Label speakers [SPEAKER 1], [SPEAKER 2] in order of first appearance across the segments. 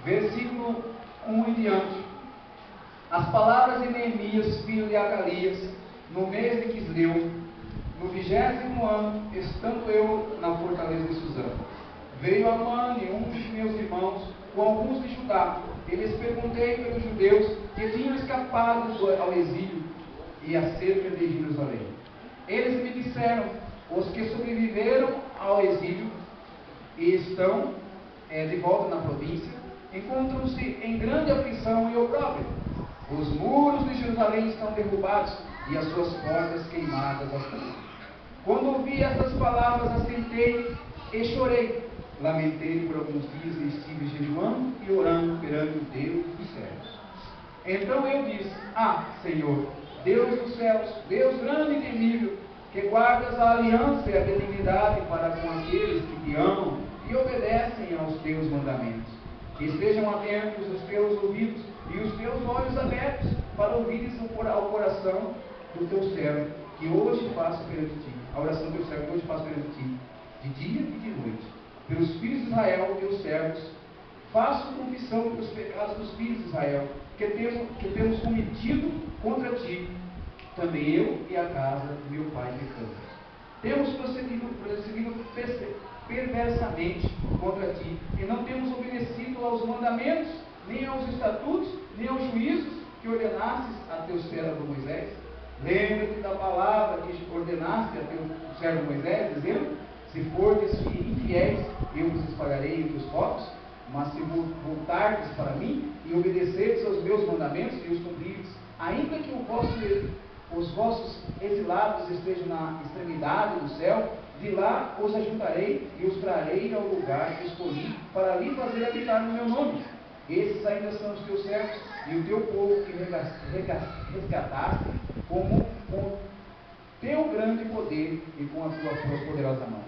[SPEAKER 1] versículo 1 em diante. As palavras de Neemias, filho de Acalias, no mês de Quisleu, no 20º ano, estando eu na fortaleza de Suzã, veio Amani, um dos meus irmãos, com alguns de Judá. E lhes perguntei pelos judeus que tinham escapado ao exílio e acerca de Jerusalém. Eles me disseram: os que sobreviveram ao exílio e estão de volta na província, encontram-se em grande aflição e opróbrio. Os muros de Jerusalém estão derrubados e as suas portas queimadas ao fogo. Quando ouvi estas palavras, assentei e chorei. Lamentei por alguns dias e estive jejuando e orando perante o Deus dos céus. Então eu disse: Senhor, Deus dos céus, Deus grande e temível, que guardas a aliança e a benignidade para com aqueles que te amam e obedecem aos teus mandamentos. Que estejam atentos os teus ouvidos e os teus olhos abertos para ouvires ao coração do teu servo, que hoje faço perante ti. A oração do teu servo que hoje faço perante ti, de dia e de noite. Pelos filhos de Israel, teus servos, faço confissão pelos pecados dos filhos de Israel, que temos cometido contra ti, também eu e a casa do meu pai pecamos. Temos prosseguido perversamente contra ti, e não temos obedecido aos mandamentos, nem aos estatutos, nem aos juízos que ordenastes a teu servo Moisés. Lembra-te da palavra que ordenaste a teu servo Moisés, dizendo: se fordes infiéis, eu vos espalharei entre os povos. Mas se voltardes para mim e obedecerdes aos meus mandamentos e os cumprirdes, ainda que os vossos exilados estejam na extremidade do céu, de lá os ajuntarei e os trarei ao lugar que escolhi para ali fazer habitar no meu nome. Esses ainda são os teus servos e o teu povo que resgataste com teu grande poder e com a tua poderosa mão.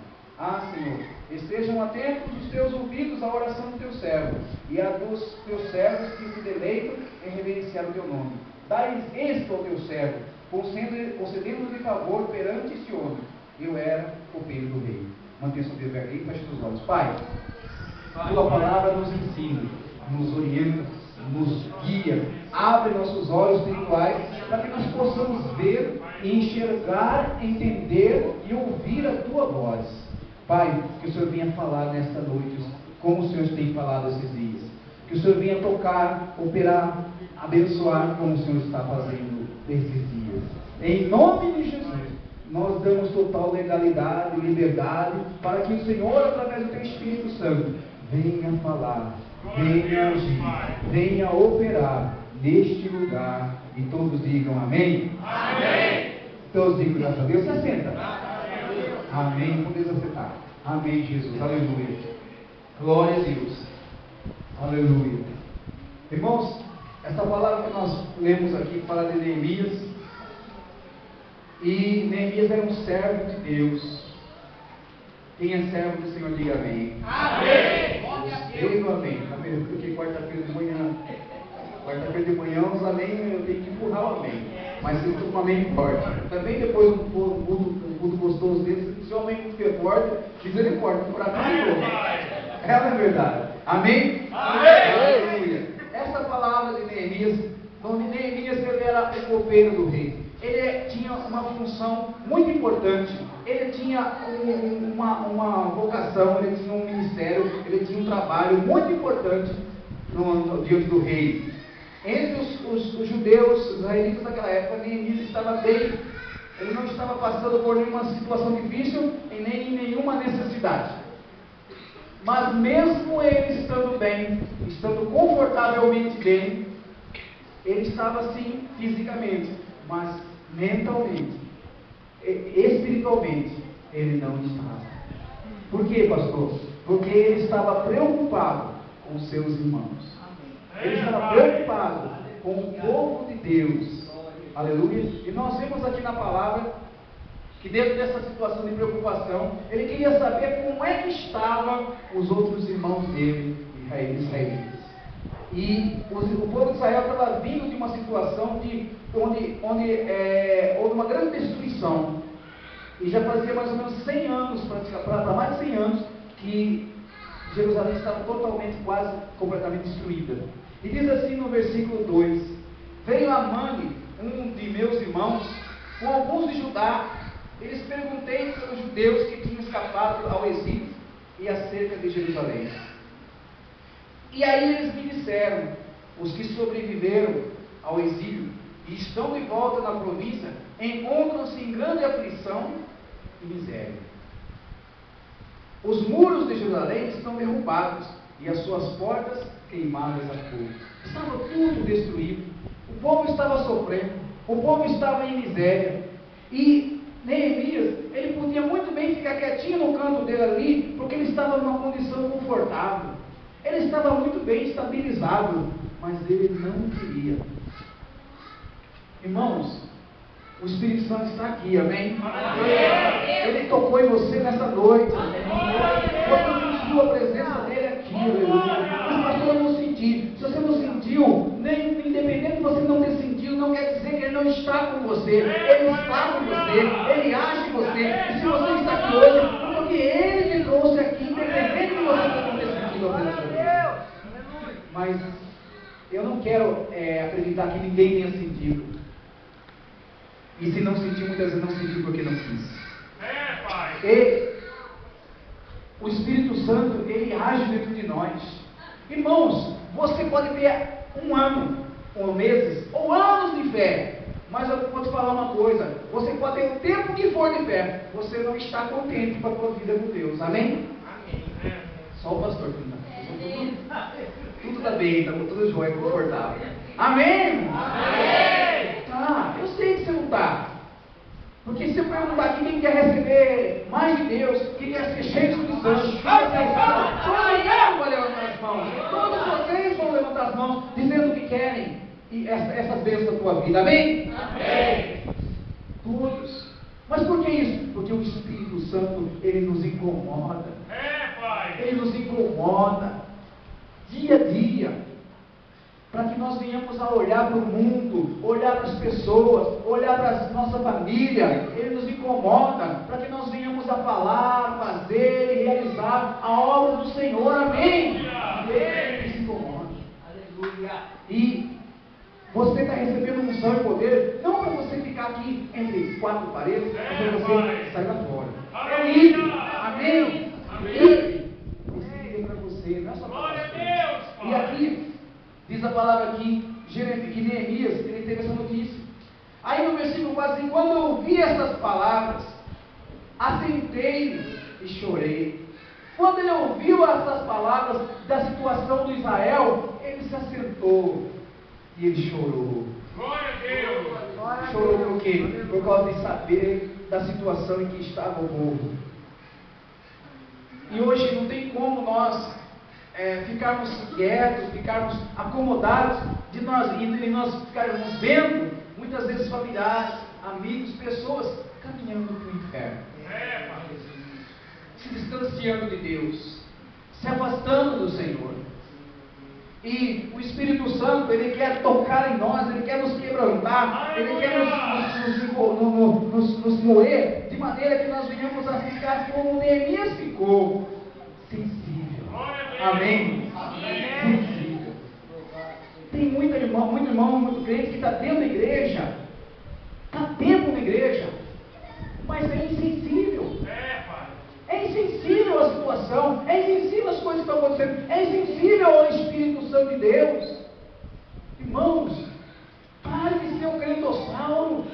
[SPEAKER 1] Senhor, estejam atentos os teus ouvidos à oração do teu servo e a dos teus servos que se deleitam em reverenciar o teu nome. Dai isto ao teu servo, concedendo-lhe favor perante este homem. Eu era copeiro do rei. Mantenha-se de pé e feche os olhos. Pai, tua palavra nos ensina, nos orienta, nos guia, abre nossos olhos espirituais para que nós possamos ver, enxergar, entender e ouvir a tua voz. Pai, que o Senhor venha falar nesta noite, como o Senhor tem falado esses dias. Que o Senhor venha tocar, operar, abençoar, como o Senhor está fazendo esses dias. Em nome de Jesus, nós damos total legalidade e liberdade para que o Senhor, através do teu Espírito Santo, venha falar, venha agir, venha operar neste lugar. E todos digam amém? Amém! Todos digam graças a Deus. Se assenta. Amém. Podeis acertar. Amém, Jesus. Aleluia. Glória a Deus. Aleluia. Irmãos, essa palavra que nós lemos aqui fala de Neemias. E Neemias era um servo de Deus. Quem é servo do Senhor, diga amém. Amém. Diga amém. Amém. Porque quarta-feira de manhã os amém, eu tenho que empurrar o amém. Mas se for um amém forte. Também depois um culto gostoso desse, se o amém não for forte, misericórdia, por acaso. Ela é verdade. Amém? Amém. Aleluia. Essa palavra de Neemias, onde Neemias ele era o copeiro do rei. Ele tinha uma função muito importante. Ele tinha uma vocação, ele tinha um ministério, ele tinha um trabalho muito importante diante do rei. Entre os judeus, os israelitas daquela época, Neemias estava bem. Ele não estava passando por nenhuma situação difícil e nem nenhuma necessidade. Mas mesmo ele estando bem, estando confortavelmente bem, ele estava assim fisicamente, mas mentalmente, espiritualmente, ele não estava. Por quê, pastor? Porque ele estava preocupado com os seus irmãos. Ele estava preocupado com o povo de Deus. Aleluia. E nós vemos aqui na palavra que dentro dessa situação de preocupação, ele queria saber como é que estavam os outros irmãos dele, israelitas. E o povo de Israel estava vindo de uma situação onde houve uma grande destruição. E já fazia mais ou menos 100 anos, para mais de 100 anos, que Jerusalém estava totalmente, quase, completamente destruída. E diz assim no versículo 2: veio Amani, um de meus irmãos, com alguns de Judá. Eles perguntei pelos judeus que tinham escapado ao exílio e acerca de Jerusalém. E aí eles me disseram: os que sobreviveram ao exílio e estão de volta na província encontram-se em grande aflição e miséria. Os muros de Jerusalém estão derrubados e as suas portas queimadas a fogo. Estava tudo destruído. O povo estava sofrendo. O povo estava em miséria. E Neemias, ele podia muito bem ficar quietinho no canto dele ali, porque ele estava numa condição confortável. Ele estava muito bem estabilizado, mas ele não queria. Irmãos, o Espírito Santo está aqui, amém? Ele tocou em você nessa noite. Você sentiu a presença dele aqui, aleluia. Mas pastor, eu não senti. Se você não sentiu, independente de você não ter sentido, não quer dizer que ele não está com você. Ele está com você, ele age em você. E se você está aqui hoje, é porque ele te trouxe aqui, independente de você não ter sentido a presença dele. Mas eu não quero acreditar que ninguém tenha sentido. E se não sentiu, muitas vezes não sentiu porque não quis. E o Espírito Santo, ele age dentro de nós. Irmãos, você pode ter um ano, ou meses, ou anos de fé. Mas eu vou te falar uma coisa: você pode ter o tempo que for de fé, você não está contente com a tua vida com Deus. Amém? Amém. Só o pastor que não. Tudo está bem, está tudo jóia, confortável. Amém? Amém! Tá, eu sei que você não está. Porque se eu perguntar aqui quem quer receber mais de Deus, quem quer ser cheio do Espírito Santo, todo vai levantar as mãos. Todos vocês vão levantar as mãos, dizendo que querem essas bênçãos da tua vida. Amém? Amém! Todos. Mas por que isso? Porque o Espírito Santo, ele nos incomoda. Ele nos incomoda. Dia a dia, para que nós venhamos a olhar para o mundo, olhar para as pessoas, olhar para a nossa família. Ele nos incomoda, para que nós venhamos a falar, fazer e realizar a obra do Senhor. Amém? Ele nos incomoda. Aleluia. E você está recebendo unção e poder, não para você ficar aqui entre quatro paredes, mas para você sair lá fora. É livre. Amém? Amém. Para você, não é só para você. E aqui, diz a palavra aqui, que Neemias, ele teve essa notícia. Aí no versículo 4, assim, quando eu ouvi essas palavras, assentei e chorei. Quando ele ouviu essas palavras da situação do Israel, ele se assentou e ele chorou. Glória a Deus! Chorou por quê? Por causa de saber da situação em que estava o povo. E hoje não tem como nós ficarmos quietos, ficarmos acomodados, e nós ficarmos vendo, muitas vezes familiares, amigos, pessoas caminhando para o inferno, se distanciando de Deus, se afastando do Senhor. E o Espírito Santo, ele quer tocar em nós, ele quer nos quebrantar, ele quer nos moer, de maneira que nós venhamos a ficar como Neemias ficou, sensível. Amém? Sensível. Tem muito irmão, muito crente que está dentro da igreja, está tempo na igreja, mas é insensível. É insensível à situação, é insensível às coisas que estão acontecendo, é insensível ao Espírito Santo de Deus. Irmãos, pare de ser um crentossauro.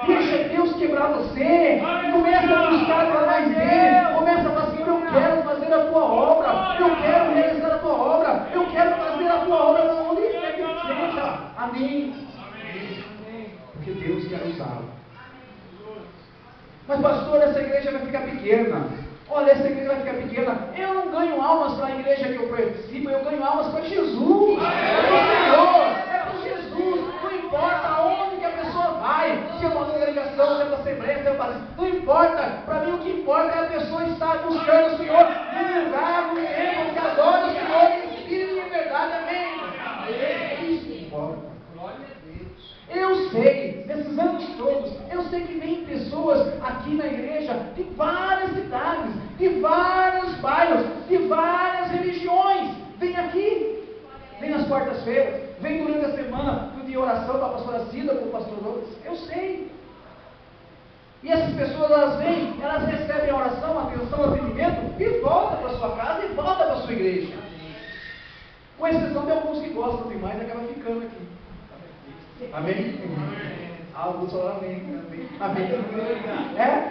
[SPEAKER 1] Deixa Deus quebrar você. Começa a buscar para mais dele. Começa a falar: Senhor, eu quero fazer a tua obra. Eu quero realizar a tua obra. Eu quero fazer a tua obra onde quer que seja. Amém. Porque Deus quer usá-lo. Mas pastor, essa igreja vai ficar pequena. Olha, essa igreja vai ficar pequena. Eu não ganho almas para a igreja que eu participo, eu ganho almas para Jesus. É para o Senhor, é para Jesus. Não importa aonde que a pessoa vai, se é uma congregação, se é uma assembleia, se é uma... não importa. Para mim o que importa é a pessoa estar buscando o Senhor num lugar, num tempo que adora o Senhor em espírito e em verdade. Amém? Isso importa. Eu sei, nesses anos todos, eu sei que vem pessoas aqui na igreja de várias cidades, de vários bairros, quartas-feiras, vem durante a semana de oração com a pastora Cida, com o pastor Douglas. Eu sei. E essas pessoas, elas vêm, elas recebem a oração, a atenção, o atendimento e voltam para sua casa e voltam para sua igreja. Com exceção de alguns que gostam demais, acaba ficando aqui. Amém? Alguns falam amém. Amém.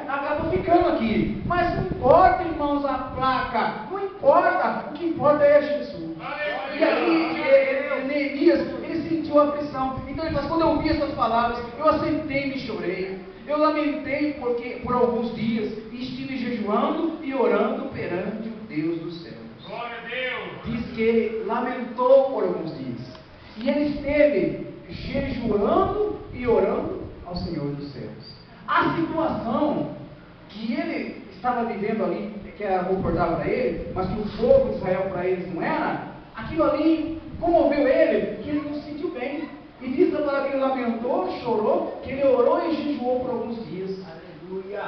[SPEAKER 1] Acaba ficando aqui. Mas não importa, irmãos, a placa. Não importa. O que importa é Jesus. E aqui, Neemias, ele sentiu a pressão. Então ele fala, quando eu ouvi essas palavras, eu assentei e chorei. Eu lamentei por alguns dias e estive jejuando e orando perante o Deus dos céus.
[SPEAKER 2] Glória a Deus.
[SPEAKER 1] Diz que ele lamentou por alguns dias. E ele esteve jejuando e orando ao Senhor dos céus. A situação que ele estava vivendo ali, que era reportado para ele, mas que o povo de Israel para eles não era, aquilo ali comoveu ele, que ele não se sentiu bem. E diz a palavra que ele lamentou, chorou, que ele orou e jejuou por alguns dias. Aleluia!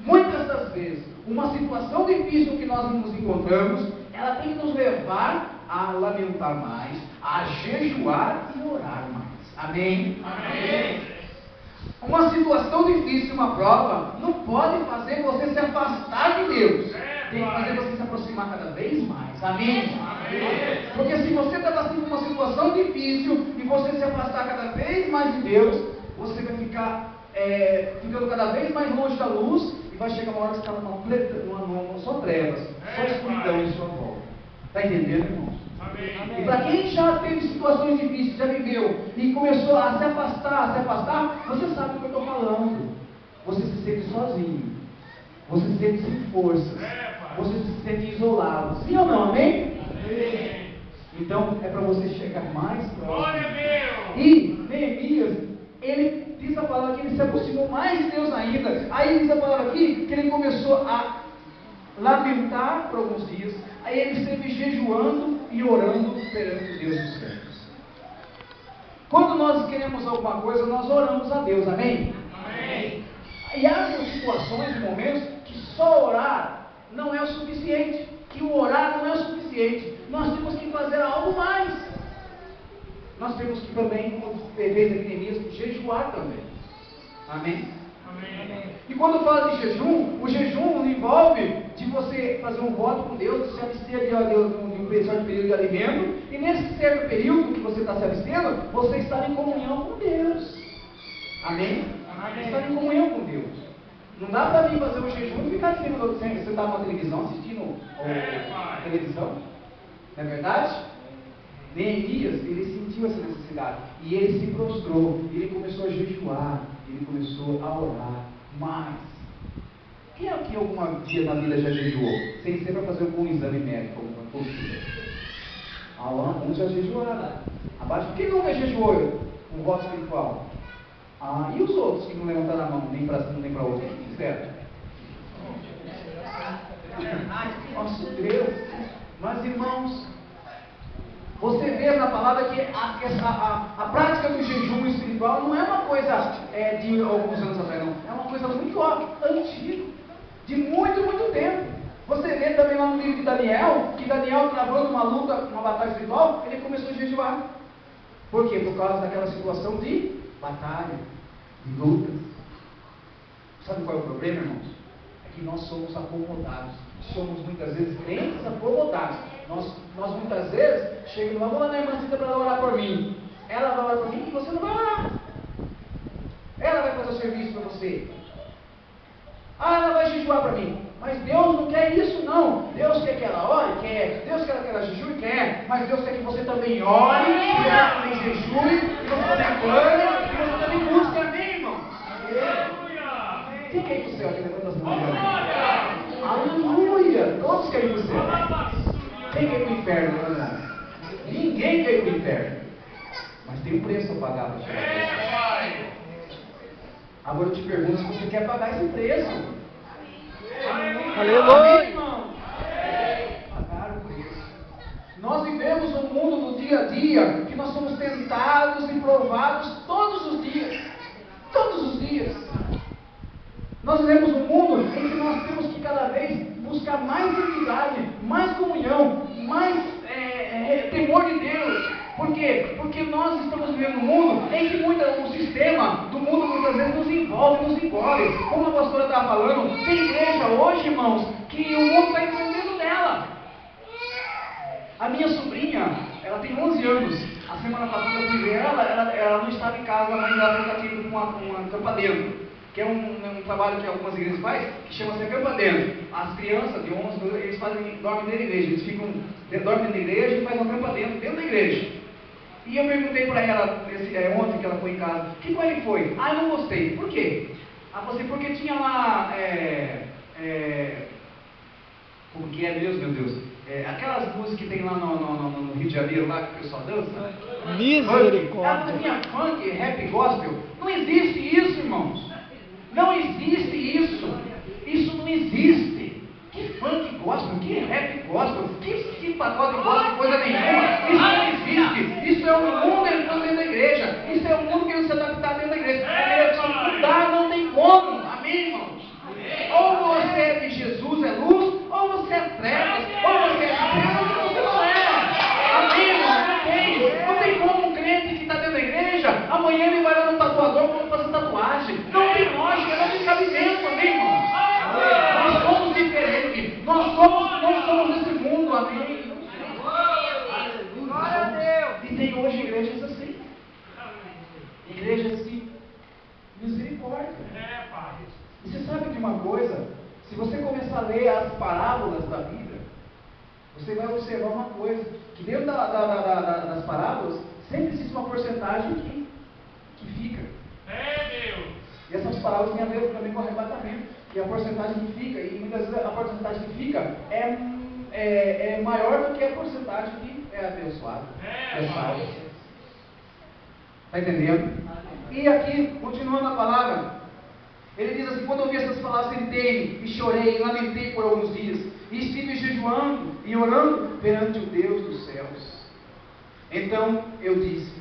[SPEAKER 1] Muitas das vezes, uma situação difícil que nós nos encontramos, ela tem que nos levar a lamentar mais, a jejuar e orar mais. Amém?
[SPEAKER 2] Amém.
[SPEAKER 1] Uma situação difícil, uma prova, não pode fazer você se afastar de Deus. Tem que fazer você se aproximar cada vez mais. Amém?
[SPEAKER 2] Amém.
[SPEAKER 1] Porque se você está passando por uma situação difícil e você se afastar cada vez mais de Deus, você vai ficar ficando cada vez mais longe da luz e vai chegar uma hora que você está só trevas, só escuridão em sua volta. Está entendendo, irmãos?
[SPEAKER 2] Amém.
[SPEAKER 1] E para quem já teve situações difíceis, já viveu e começou a se afastar, você sabe do que eu estou falando. Você se sente sozinho, você se sente sem forças, você se sente isolado. Sim ou não? Amém?
[SPEAKER 2] Amém.
[SPEAKER 1] Então é para você chegar mais próximo.
[SPEAKER 2] Glória a Deus.
[SPEAKER 1] E Neemias, ele diz a palavra que ele se aproximou mais de Deus ainda. Aí diz a palavra aqui que ele começou a lamentar por alguns dias. Aí ele esteve jejuando e orando perante o Deus dos céus. Quando nós queremos alguma coisa, nós oramos a Deus, amém?
[SPEAKER 2] Amém.
[SPEAKER 1] E há situações e momentos que só orar não é o suficiente, que o orar não é o suficiente. Nós temos que fazer algo mais. Nós temos que também, como fez aqui Neemias, jejuar também. Amém?
[SPEAKER 2] Amém.
[SPEAKER 1] E quando fala de jejum, o jejum envolve de você fazer um voto com Deus, de se abster de um certo período de alimento, e nesse certo período que você está se abstendo, você está em comunhão com Deus. Amém?
[SPEAKER 2] Amém.
[SPEAKER 1] Está em comunhão com Deus. Não dá para vir fazer um jejum e ficar assim, você está na televisão assistindo a televisão. Não é verdade? Neemias, ele sentiu essa necessidade e ele se prostrou, ele começou a jejuar, ele começou a orar mais. Quem aqui alguma dia na vida já jejuou? Sem ser para fazer algum exame médico, alguma consulta? Alguns já jejuaram. Abaixo, quem nunca jejuou? Um voto espiritual. E os outros que não levantaram a mão, nem para um nem para outro? O que fizeram? Nosso Deus! Mas irmãos, você vê na palavra que a prática do jejum espiritual não é uma coisa de alguns anos atrás, não. É uma coisa muito antiga, de muito, muito tempo. Você vê também lá no livro de Daniel, que Daniel travando uma luta, uma batalha espiritual, ele começou a jejuar. Por quê? Por causa daquela situação de batalha, de lutas. Sabe qual é o problema, irmãos? É que nós somos acomodados. Somos muitas vezes crentes acomodados. Nós muitas vezes chegamos, vamos lá na irmã Cida para ela orar por mim. Ela vai orar por mim e você não vai orar. Ela vai fazer o serviço para você. Ela vai jejuar para mim. Mas Deus não quer isso, não. Deus quer que ela ore? Quer. Deus quer que ela jejue? Quer. Mas Deus quer que você também ore, que você também jejue, que você também clame, que você também busque. Amém, irmão? Quem quer ir para o céu? Aqui levanta as mãos. Aleluia! Todos querem ir para o céu. Quem quer ir para o inferno? Não. Ninguém quer ir para o inferno. Mas tem um preço a pagar para chegar. Agora eu te pergunto se você quer pagar esse preço.
[SPEAKER 3] Aleluia!
[SPEAKER 1] Pagar o preço. Nós vivemos um mundo do dia a dia que nós somos tentados e provados todos os dias. Todos os dias. Nós vivemos um mundo em que nós temos que cada vez buscar mais intimidade, mais comunhão, mais temor de Deus. quê? Porque nós estamos vivendo num mundo em que o sistema do mundo muitas vezes nos envolve, nos engole. Como a pastora estava falando, tem igreja hoje, irmãos, que o mundo está envolvendo nela. A minha sobrinha, ela tem 11 anos. A semana passada eu fui ver ela não estava em casa, a mãe dela está aqui com uma campa dentro, que é um trabalho que algumas igrejas fazem, que chama-se campa dentro. As crianças de 11 anos, eles dormem dentro da igreja, dormem na igreja e fazem uma campa dentro da igreja. E eu perguntei para ela, ontem que ela foi em casa, que qual ele foi? Ah, eu não gostei. Por quê? Ela falou assim, porque tinha lá, como que é mesmo, meu Deus? Aquelas músicas que tem lá no Rio de Janeiro, lá que o pessoal dança.
[SPEAKER 3] Misericórdia.
[SPEAKER 1] Ela funk, rap, gospel. Não existe isso, irmãos. Não existe isso. Isso não existe. Que funk gospel, que rap gospel, que pagode gospel, coisa nenhuma. Isso não existe. Isso é um mundo entrando dentro da igreja. Isso é um mundo que não se adaptar dentro da igreja. Se mudar não tem como. Amém, irmãos? Ou você é de Jesus, é luz, ou você é trevas, ou você é de Deus, ou você não é. Amém, irmãos? Não tem como um crente que está dentro da igreja, amanhã ele vai lá no tatuador para fazer tatuagem. Não tem lógica, não tem cabimento, amém, irmãos? Nós somos diferentes, nós não somos desse mundo, amém?
[SPEAKER 3] Glória a Deus.
[SPEAKER 1] E tem hoje igrejas assim, igrejas de misericórdia. E você sabe de uma coisa? Se você começar a ler as parábolas da Bíblia, você vai observar uma coisa, que dentro das parábolas sempre existe uma porcentagem que fica. E essas parábolas têm a ver também com arrebatamento, que é a porcentagem que fica, e muitas vezes a porcentagem que fica é maior do que a porcentagem que é abençoada, é salva. Está entendendo? E aqui, continuando a palavra, ele diz assim, quando eu ouvi essas palavras, sentei-me e chorei e lamentei por alguns dias, e estive jejuando e orando perante o Deus dos céus. Então eu disse,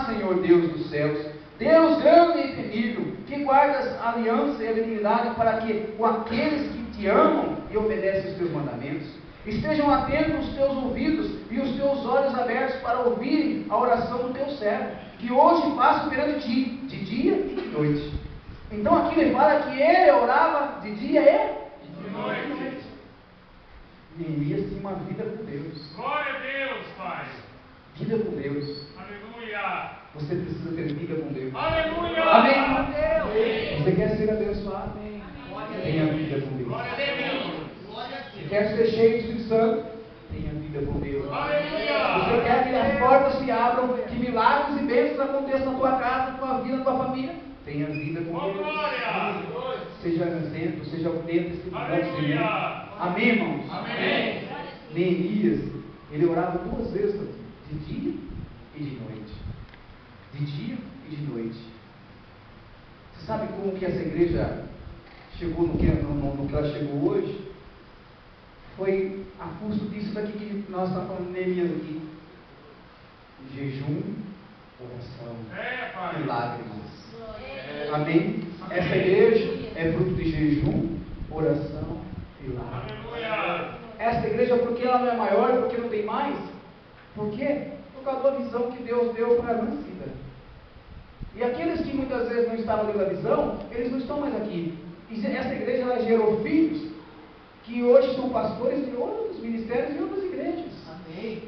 [SPEAKER 1] Senhor Deus dos céus, Deus grande e temível, que guardas a aliança e a benignidade para que com aqueles que te amam e obedecem os teus mandamentos, estejam atentos os teus ouvidos e os teus olhos abertos para ouvirem a oração do teu servo, que hoje faço perante ti, de dia e de noite. Então aqui ele fala que ele orava de dia e de noite. Neemias tinha uma vida com Deus.
[SPEAKER 2] Glória a Deus, Pai.
[SPEAKER 1] Vida com Deus.
[SPEAKER 2] Aleluia.
[SPEAKER 1] Você precisa ter vida com Deus.
[SPEAKER 2] Aleluia.
[SPEAKER 1] Amém. Você quer ser abençoado? Tenha vida com Deus.
[SPEAKER 2] Glória a Deus.
[SPEAKER 1] Você quer ser cheio do Espírito Santo? Tenha vida com Deus.
[SPEAKER 2] Aleluia.
[SPEAKER 1] Você quer que as portas se abram, que milagres e bênçãos aconteçam na tua casa, na tua vida, na tua família? Tenha vida com Deus.
[SPEAKER 2] Glória.
[SPEAKER 1] Seja isento, seja atento, esse
[SPEAKER 2] Aleluia.
[SPEAKER 1] Amém, irmãos?
[SPEAKER 2] Amém.
[SPEAKER 1] Neemias, ele orava 2 vezes por dia, de dia e de noite. De dia e de noite. Você sabe como que essa igreja chegou no que ela chegou hoje? Foi a custo disso daqui que nós estamos falando de Neemias aqui. Jejum, oração e lágrimas. Amém? Essa igreja é fruto de jejum, oração e lágrimas. Essa igreja, porque ela não é maior, porque não tem mais? Por quê? Por causa da visão que Deus deu para a nossa vida. E aqueles que muitas vezes não estavam dentro da visão, eles não estão mais aqui. E essa igreja, ela gerou filhos que hoje são pastores de outros ministérios e outras igrejas. Amém.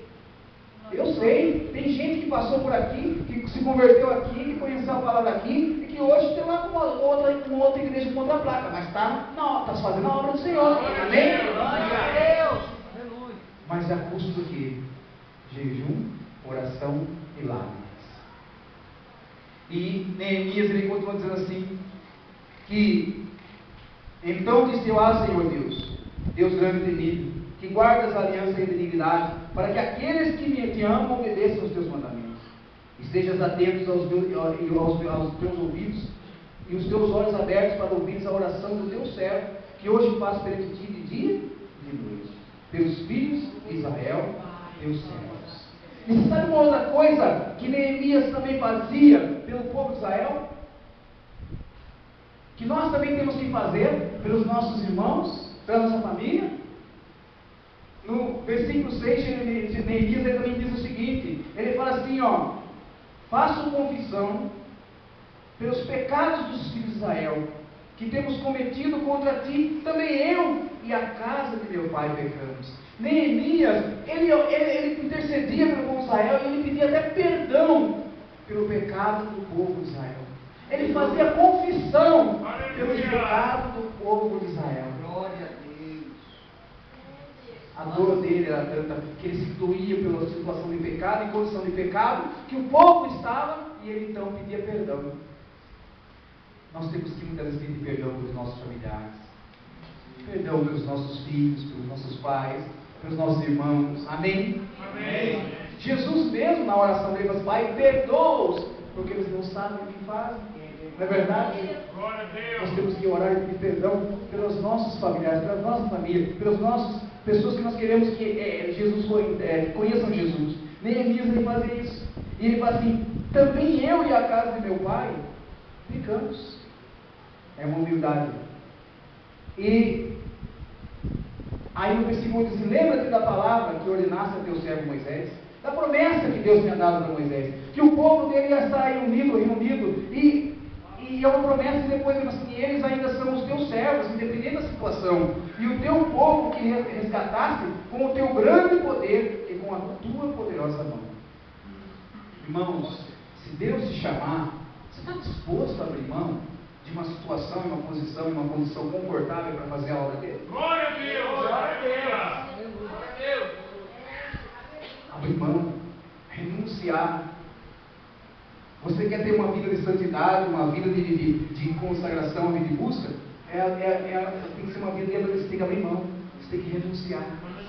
[SPEAKER 1] Eu sei, tem gente que passou por aqui, que se converteu aqui, que conheceu a palavra aqui, e que hoje tem lá uma outra igreja com outra placa, mas está fazendo a obra do Senhor. Amém?
[SPEAKER 3] Glória a Deus.
[SPEAKER 1] Mas a custo do quê? Jejum, oração e lágrimas. E Neemias, ele continua dizendo assim, que então disse eu, Senhor Deus, Deus grande e temível, que guardas a aliança e a benignidade, para que aqueles que te amam obedeçam aos teus mandamentos. Estejas atentos aos teus ouvidos e os teus olhos abertos para ouvires a oração do teu servo, que hoje faço perante ti de dia e de noite, pelos filhos de Israel, teus servos. E você sabe uma outra coisa que Neemias também fazia pelo povo de Israel? Que nós também temos que fazer pelos nossos irmãos, pela nossa família? No versículo 6 de Neemias, ele também diz o seguinte, ele fala assim, assim, ó: faço confissão pelos pecados dos filhos de Israel, que temos cometido contra ti, também eu e a casa de meu pai pecamos. Neemias, ele intercedia pelo povo de Israel e ele pedia até perdão pelo pecado do povo de Israel. Ele fazia confissão pelos pecados do povo de Israel.
[SPEAKER 3] Glória a Deus.
[SPEAKER 1] A dor dele era tanta que ele se doía pela situação de pecado e condição de pecado que o povo estava, e ele então pedia perdão. Nós temos que muitas vezes pedir perdão pelos nossos familiares, perdão pelos nossos filhos, pelos nossos pais, pelos nossos irmãos. Amém?
[SPEAKER 2] Amém.
[SPEAKER 1] Jesus mesmo, na oração dele, fala: Pai, perdoa-os, porque eles não sabem o que fazem. Não é verdade?
[SPEAKER 2] Glória a Deus.
[SPEAKER 1] Nós temos que orar e pedir perdão pelos nossos familiares, pela nossa família, pelas nossas pessoas que nós queremos que Jesus conheçam Jesus. Neemias, ele fazia isso. E ele fala assim: também eu e a casa de meu pai pecamos. É uma humildade. E aí no versículo 8 diz: lembra-te da palavra que ordenaste a teu servo Moisés, da promessa que Deus tinha dado para Moisés, que o povo dele ia estar reunido, e é uma promessa, e depois assim: eles ainda são os teus servos, independente da situação, e o teu povo que resgataste com o teu grande poder e com a tua poderosa mão. Irmãos, se Deus te chamar, você está disposto a abrir mão de uma situação, uma condição confortável para fazer a obra dele?
[SPEAKER 2] Glória a Deus. Glória a Deus. Glória a Deus.
[SPEAKER 1] Abrir mão, renunciar. Você quer ter uma vida de santidade, uma vida de consagração, uma vida de busca? Tem que ser uma vida que você tem que abrir mão, você tem que renunciar.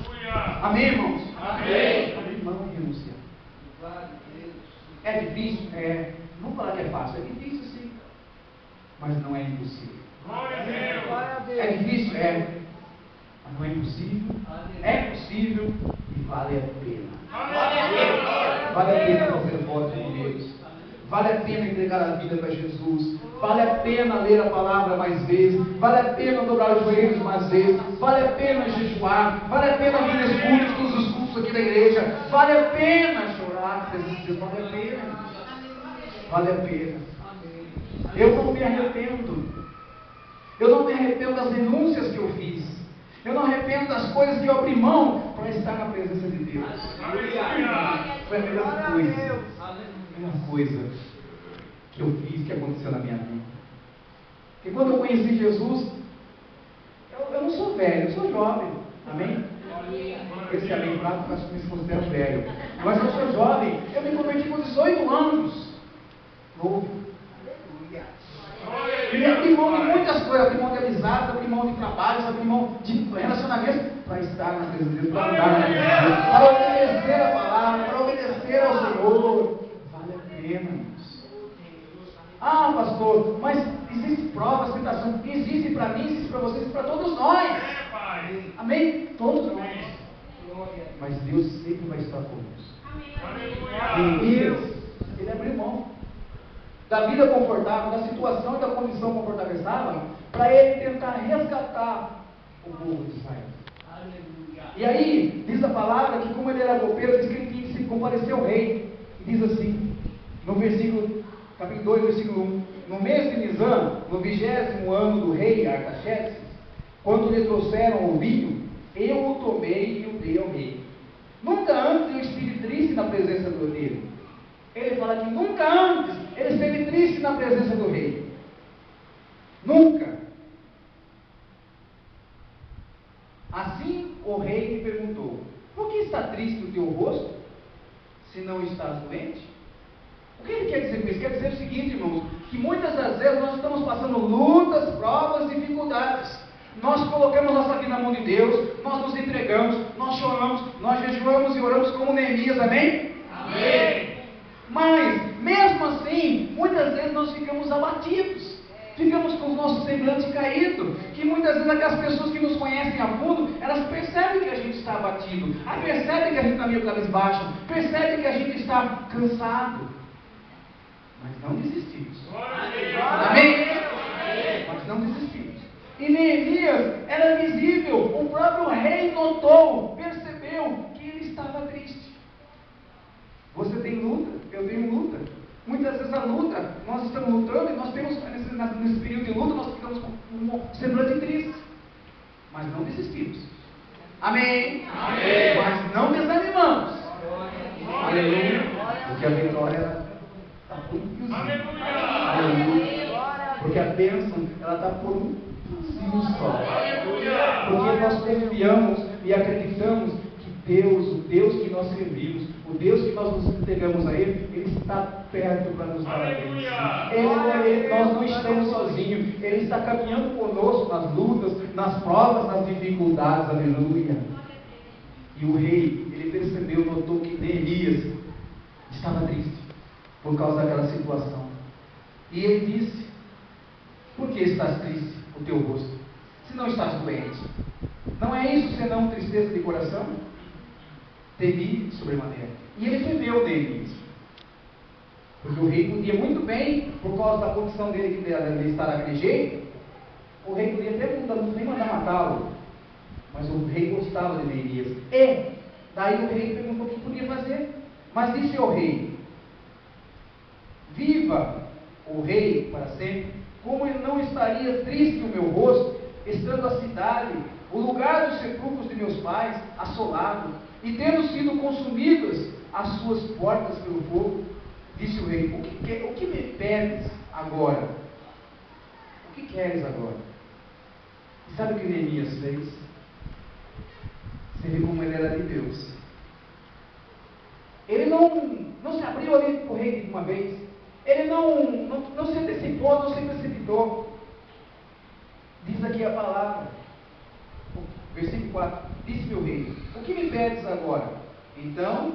[SPEAKER 2] Aleluia.
[SPEAKER 1] Amém, irmãos?
[SPEAKER 2] Amém.
[SPEAKER 1] Abrir mão e renunciar.
[SPEAKER 3] Glória a Deus.
[SPEAKER 1] É difícil? É. Não vou falar que é fácil, é difícil sim, mas não é impossível.
[SPEAKER 2] Glória a Deus.
[SPEAKER 3] Glória a Deus.
[SPEAKER 1] É difícil? É. Mas não é impossível. É possível e vale a pena.
[SPEAKER 2] Aleluia.
[SPEAKER 1] Vale a pena fazer voto com Deus. Vale a pena entregar a vida para Jesus. Vale a pena ler a palavra mais vezes. Vale a pena dobrar os joelhos mais vezes. Vale a pena jejuar. Vale a pena vir aos cultos, todos os cultos aqui da igreja. Vale a pena chorar nesses dias. Vale a pena. Vale a pena. Eu não me arrependo. Eu não me arrependo das renúncias que eu fiz. Eu não arrependo das coisas que eu abri mão para estar na presença de Deus.
[SPEAKER 2] Aleluia.
[SPEAKER 1] Foi a melhor coisa. A melhor coisa que eu fiz, que aconteceu na minha vida. Porque quando eu conheci Jesus, eu não sou velho, eu sou jovem. Amém? Esse amém fraco, acho que me considero velho. Mas eu sou jovem. Eu me converti com 18 anos. Novo. E abri mão de muitas coisas, abri mão de amizade, abri mão de trabalho, abri mão de relacionamento para estar na presença de Deus, para andar na presença de Deus, para obedecer a palavra, para obedecer ao Senhor. Vale a pena, irmãos. Ah, pastor, mas existem provas, tentações. Existe para mim, existe para vocês, existe para todos nós.
[SPEAKER 2] É, Pai.
[SPEAKER 1] Amém? Todos nós. Mas Deus sempre vai estar conosco.
[SPEAKER 2] Aleluia.
[SPEAKER 1] Deus, ele abriu mão da vida confortável, da situação e da condição confortável que estava, para ele tentar resgatar o povo de Israel. E aí, diz a palavra que como ele era copeiro, diz que ele tinha que se comparecer ao rei. E diz assim, no versículo, capítulo 2, versículo 1: no mês de Nisan, no 20º ano do rei Artaxerxes, quando lhe trouxeram o vinho, eu o tomei e o dei ao rei. Nunca antes eu estive triste na presença dele. Ele fala que nunca antes ele esteve triste na presença do rei. Nunca. Assim o rei me perguntou: por que está triste o teu rosto, se não estás doente? O que ele quer dizer com isso? Quer dizer o seguinte, irmãos, que muitas das vezes nós estamos passando lutas, provas, dificuldades. Nós colocamos nossa vida na mão de Deus, nós nos entregamos, nós choramos, nós jejuamos e oramos como Neemias, amém?
[SPEAKER 2] Amém.
[SPEAKER 1] Mas, mesmo assim, muitas vezes nós ficamos abatidos, ficamos com o nosso semblante caído, que muitas vezes aquelas pessoas que nos conhecem a fundo, elas percebem que a gente está abatido, percebem que a gente está meio cabisbaixo, percebem que a gente está cansado, mas não desistimos. Amém? Mas não desistimos. E Neemias era visível, o próprio rei notou, percebeu que ele estava triste. Você tem luta? luta, nós estamos lutando e nós temos, nesse período de luta, nós ficamos com um semblante triste. Mas não desistimos. Amém?
[SPEAKER 2] Amém.
[SPEAKER 1] Mas não desanimamos. Aleluia. Porque a vitória está por um fiozinho. Aleluia. Porque a bênção, ela está por um fiozinho só. Porque nós confiamos e acreditamos que Deus, o Deus que nós servimos, o Deus que nós nos entregamos a Ele, Ele está perto para nos dar a bênção. Nós não estamos sozinhos. Ele está caminhando conosco nas lutas, nas provas, nas dificuldades. Aleluia. E o rei, ele percebeu, notou que Neemias estava triste por causa daquela situação. E ele disse: por que estás triste o teu rosto, se não estás doente? Não é isso senão tristeza de coração? Temi sobremaneira. E ele temeu Neemias, porque o rei podia muito bem, por causa da condição dele de estar daquele jeito, o rei podia até nem mandar matá-lo, mas o rei gostava de Neemias. E daí o rei perguntou o que podia fazer. Mas disse ao rei: viva o rei para sempre, como ele não estaria triste o meu rosto, estando a cidade, o lugar dos sepulcros de meus pais, assolado, e tendo sido consumidas as suas portas pelo fogo. Disse o rei: o que me pedes agora? O que queres agora? E sabe o que Neemias fez? Você vê como ele era de Deus. Ele não se abriu ali para o rei de uma vez. Ele não se antecipou, não se precipitou. Diz aqui a palavra, versículo 4: disse-me o rei: o que me pedes agora? Então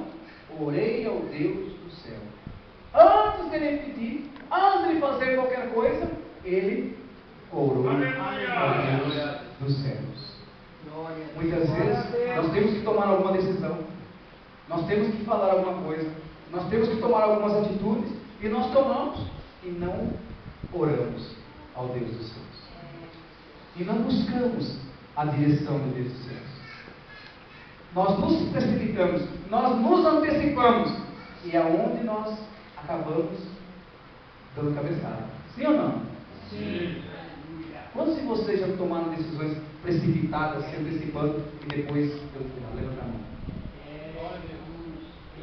[SPEAKER 1] orei ao Deus do céu. Antes de ele pedir, antes de ele fazer qualquer coisa, ele orou ao Deus dos céus. Muitas vezes nós temos que tomar alguma decisão, nós temos que falar alguma coisa, nós temos que tomar algumas atitudes, e nós tomamos e não oramos ao Deus dos céus, e não buscamos a direção do Deus dos céus. Nós nos precipitamos, nós nos antecipamos, e é onde nós acabamos dando cabeçada. Sim ou não?
[SPEAKER 2] Sim.
[SPEAKER 1] Quantos de vocês já tomaram decisões precipitadas, se antecipando, e depois levantam a mão?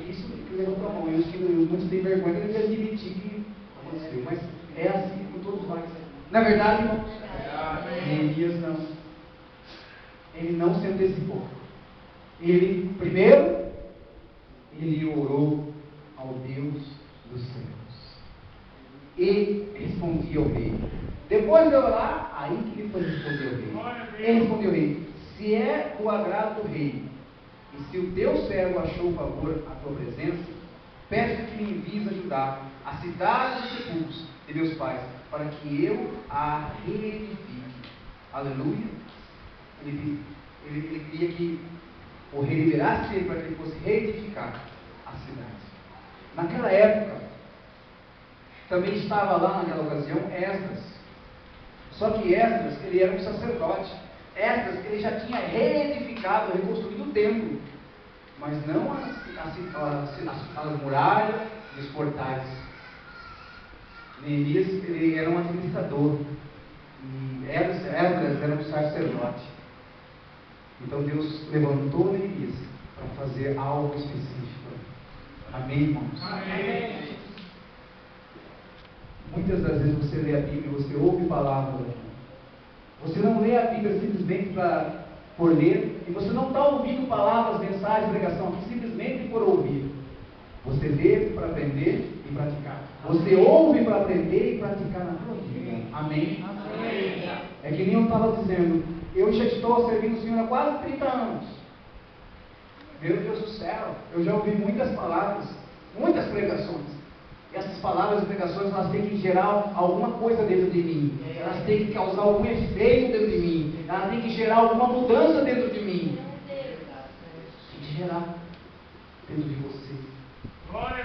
[SPEAKER 1] Isso que levantou a mão. Muitos têm vergonha de admitir que aconteceu, mas é assim com todos nós. Na verdade, irmãos, Neemias não. Ele não se antecipou. Ele, primeiro, ele orou ao Deus dos céus e respondia ao rei. Depois de orar, aí que ele foi responder ao rei. Ele respondeu ao rei: se é do agrado do rei, e se o teu servo achou favor à tua presença, peço que me envies ajudar a cidade dos sepulcros de meus pais, para que eu a reedifique. Aleluia. Ele queria que o rei liberasse ele para que ele fosse reedificar a cidade. Naquela época, também estava lá naquela ocasião Esdras. Só que Esdras, ele era um sacerdote. Esdras, ele já tinha reedificado, reconstruído o templo, mas não as muralhas e os portais. Neemias, ele era um administrador, e Esdras era um sacerdote. Então Deus levantou Neemias para fazer algo específico. Amém, irmãos?
[SPEAKER 2] Amém.
[SPEAKER 1] Muitas das vezes você lê a Bíblia, você ouve palavras. Você não lê a Bíblia simplesmente por ler, e você não está ouvindo palavras, mensagens, pregação aqui simplesmente por ouvir. Você lê para aprender e praticar. Você ouve para aprender e praticar na sua vida. Amém?
[SPEAKER 2] Amém.
[SPEAKER 1] É que nem eu estava dizendo, eu já estou servindo o Senhor há quase 30 anos. Meu Deus do céu, eu já ouvi muitas palavras, muitas pregações. E essas palavras e pregações, elas têm que gerar alguma coisa dentro de mim. Elas têm que causar algum efeito dentro de mim. Elas têm que gerar alguma mudança dentro de mim. Tem que gerar dentro de você.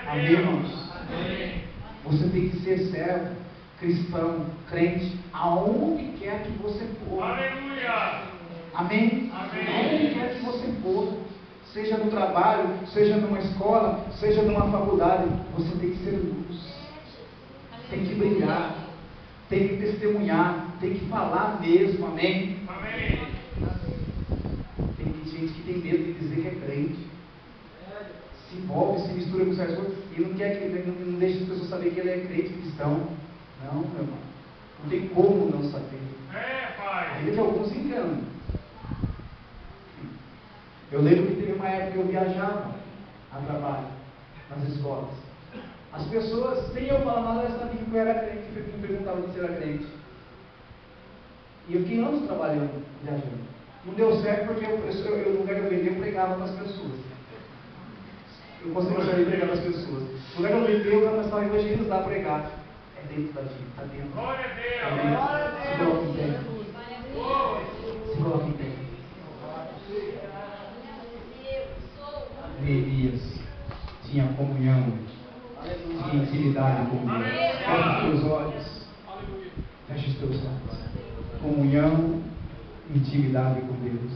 [SPEAKER 1] Amém, irmãos?
[SPEAKER 2] Amém.
[SPEAKER 1] Você tem que ser servo, cristão, crente, aonde quer que você for.
[SPEAKER 2] Aleluia.
[SPEAKER 1] Amém?
[SPEAKER 2] Amém.
[SPEAKER 1] Aonde quer que você for, seja no trabalho, seja numa escola, seja numa faculdade, você tem que ser luz. tem que brilhar, tem que testemunhar, tem que falar mesmo, amém?
[SPEAKER 2] Amém.
[SPEAKER 1] Tem gente que tem medo de dizer que é crente, se envolve, se mistura com certas coisas, e não quer que não deixa as pessoas saberem que ele é crente cristão. Não, meu irmão, não tem como não saber.
[SPEAKER 2] Pai.
[SPEAKER 1] Ainda que alguns se enganam. Eu lembro que teve uma época que eu viajava a trabalho nas escolas. As pessoas, sem eu falar nada, elas sabiam que eu era crente, me perguntavam se eu era crente. E eu fiquei anos trabalhando, viajando. Não deu certo porque no lugar que eu vendia, eu pregava para as pessoas. Eu conseguia de pregar para as pessoas. No lugar que eu vendia, eu começava a evangelizar, a pregar. É dentro da gente, está dentro.
[SPEAKER 2] Glória a Deus.
[SPEAKER 1] É dentro.
[SPEAKER 2] Glória a
[SPEAKER 1] Se
[SPEAKER 2] Deus.
[SPEAKER 1] coloca em pé. Se coloca em pé. Neemias tinha comunhão, tinha intimidade com Deus. Feche os teus olhos. Feche os teus olhos. Comunhão, intimidade com Deus.